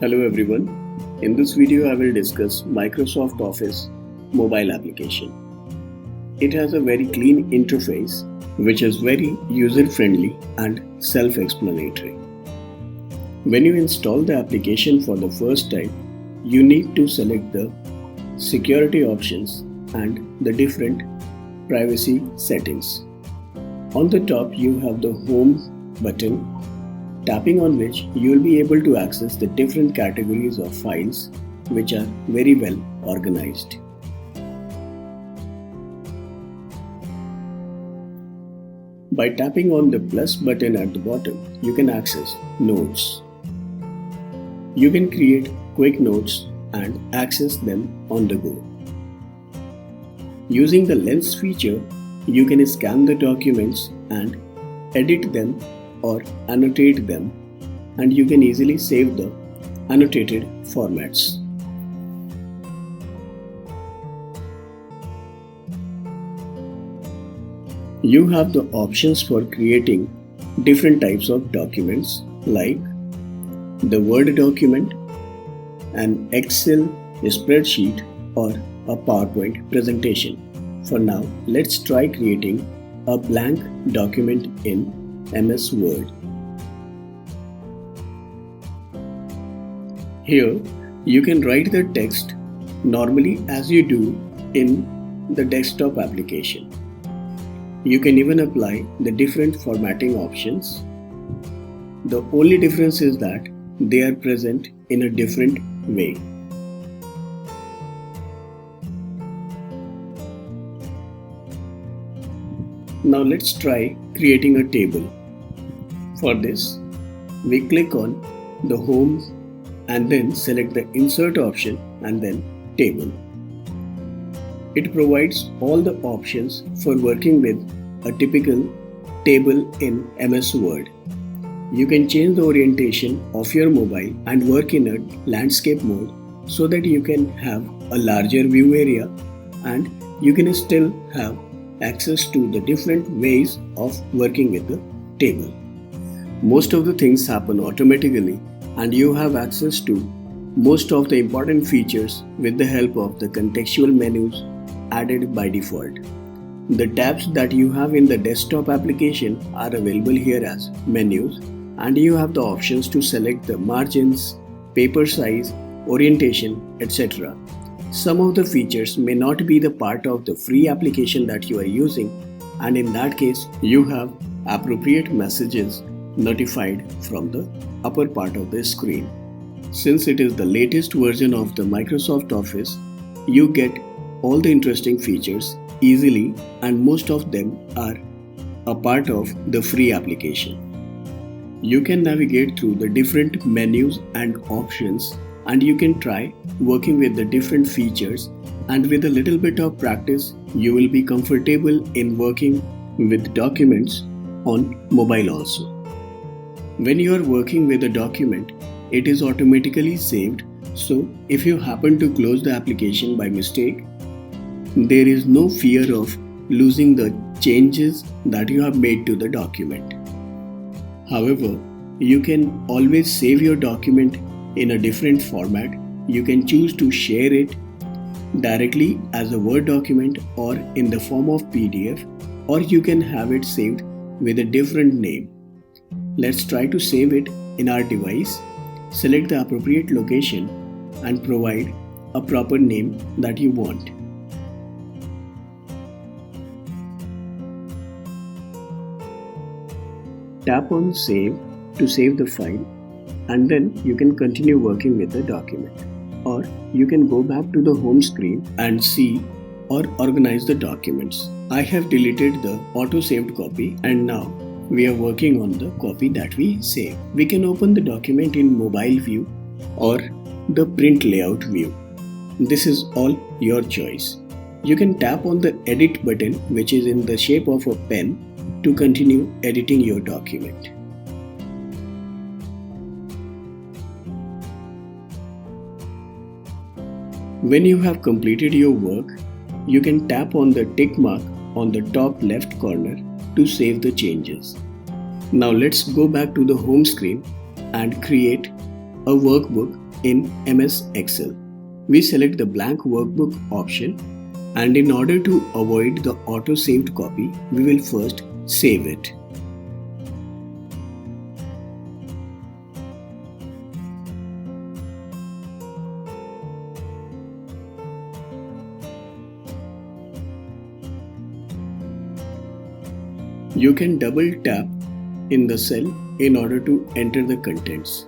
Hello everyone. In this video I will discuss Microsoft Office mobile application. It has a very clean interface which is very user-friendly and self-explanatory. When you install the application for the first time, you need to select the security options and the different privacy settings. On the top you have the home button, tapping on which you will be able to access the different categories of files which are very well organized. By tapping on the plus button at the bottom, you can access notes. You can create quick notes and access them on the go. Using the lens feature, you can scan the documents and edit them or annotate them, and you can easily save the annotated formats. You have the options for creating different types of documents like the Word document, an Excel spreadsheet, or a PowerPoint presentation. For now, let's try creating a blank document in MS Word. Here, you can write the text normally as you do in the desktop application. You can even apply the different formatting options. The only difference is that they are present in a different way. Now let's try creating a table. For this, we click on the home and then select the insert option and then table. It provides all the options for working with a typical table in MS Word. You can change the orientation of your mobile and work in a landscape mode so that you can have a larger view area and you can still have access to the different ways of working with the table. Most of the things happen automatically and you have access to most of the important features with the help of the contextual menus added by default. The tabs that you have in the desktop application are available here as menus, and you have the options to select the margins, paper size, orientation, etc. Some of the features may not be the part of the free application that you are using, and in that case you have appropriate messages notified from the upper part of the screen. Since it is the latest version of the Microsoft Office, you get all the interesting features easily, and most of them are a part of the free application. You can navigate through the different menus and options, and you can try working with the different features, and with a little bit of practice you will be comfortable in working with documents on mobile also. When you are working with a document, it is automatically saved, so if you happen to close the application by mistake, there is no fear of losing the changes that you have made to the document. However, you can always save your document in a different format. You can choose to share it directly as a Word document or in the form of PDF, or you can have it saved with a different name. Let's try to save it in our device. Select the appropriate location and provide a proper name that you want. Tap on Save to save the file, and then you can continue working with the document. Or you can go back to the home screen and see or organize the documents. I have deleted the auto-saved copy, and now we are working on the copy that we save. We can open the document in mobile view or the print layout view. This is all your choice. You can tap on the edit button, which is in the shape of a pen, to continue editing your document. When you have completed your work, you can tap on the tick mark on the top left corner to save the changes. Now let's go back to the home screen and create a workbook in MS Excel. We select the blank workbook option, and in order to avoid the auto-saved copy, we will first save it. You can double tap in the cell in order to enter the contents.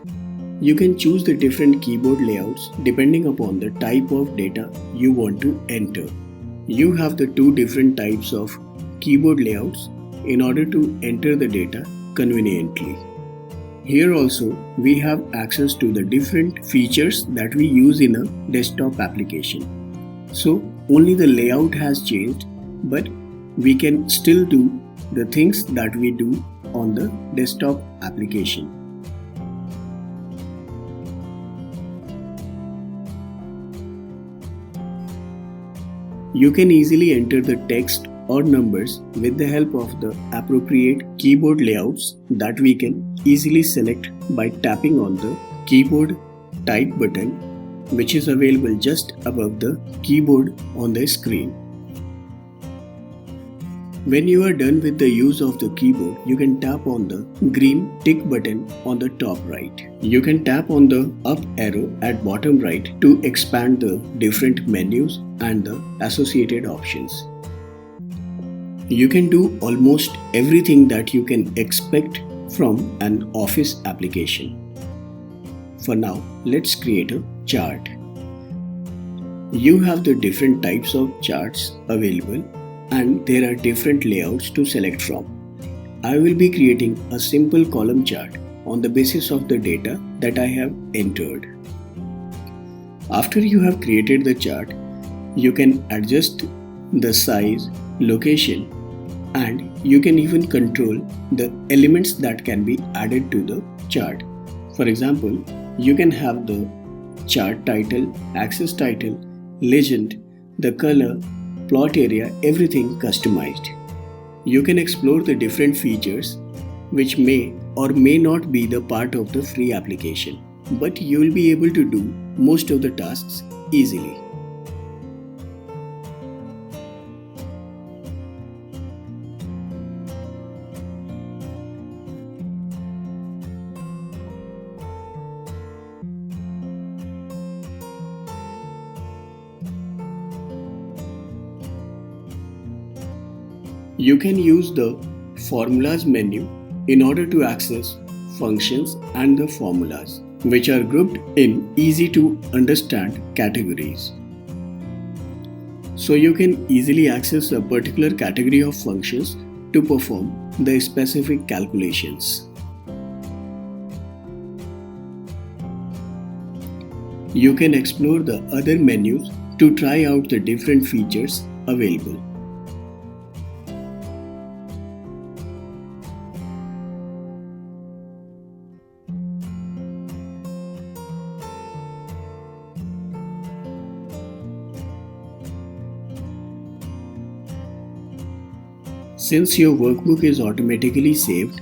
You can choose the different keyboard layouts depending upon the type of data you want to enter. You have the two different types of keyboard layouts in order to enter the data conveniently. Here also we have access to the different features that we use in a desktop application. So only the layout has changed, but we can still do the things that we do on the desktop application. You can easily enter the text or numbers with the help of the appropriate keyboard layouts that we can easily select by tapping on the keyboard type button, which is available just above the keyboard on the screen. When you are done with the use of the keyboard, you can tap on the green tick button on the top right. You can tap on the up arrow at bottom right to expand the different menus and the associated options. You can do almost everything that you can expect from an office application. For now, let's create a chart. You have the different types of charts available, and there are different layouts to select from. I will be creating a simple column chart on the basis of the data that I have entered. After you have created the chart, you can adjust the size, location, and you can even control the elements that can be added to the chart. For example, you can have the chart title, axis title, legend, the color, plot area, everything customized. You can explore the different features which may or may not be the part of the free application, but you will be able to do most of the tasks easily. You can use the Formulas menu in order to access functions and the formulas, which are grouped in easy to understand categories. So you can easily access a particular category of functions to perform the specific calculations. You can explore the other menus to try out the different features available. Since your workbook is automatically saved,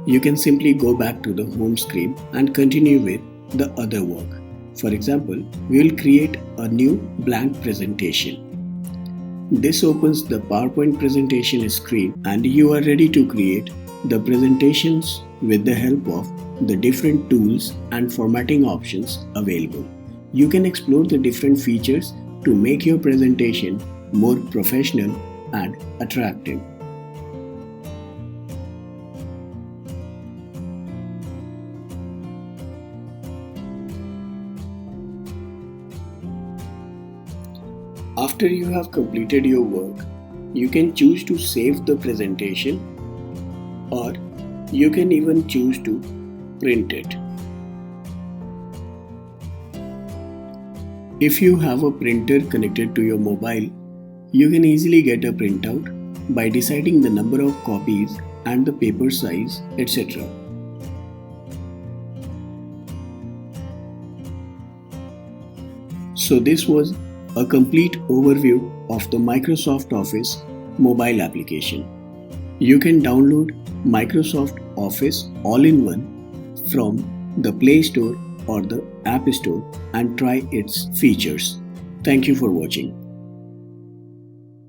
you can simply go back to the home screen and continue with the other work. For example, we will create a new blank presentation. This opens the PowerPoint presentation screen and you are ready to create the presentations with the help of the different tools and formatting options available. You can explore the different features to make your presentation more professional and attractive. After you have completed your work, you can choose to save the presentation, or you can even choose to print it. If you have a printer connected to your mobile, you can easily get a printout by deciding the number of copies and the paper size, etc. So this was a complete overview of the Microsoft Office mobile application. You can download Microsoft Office all-in-one from the Play Store or the App Store and try its features. Thank you for watching.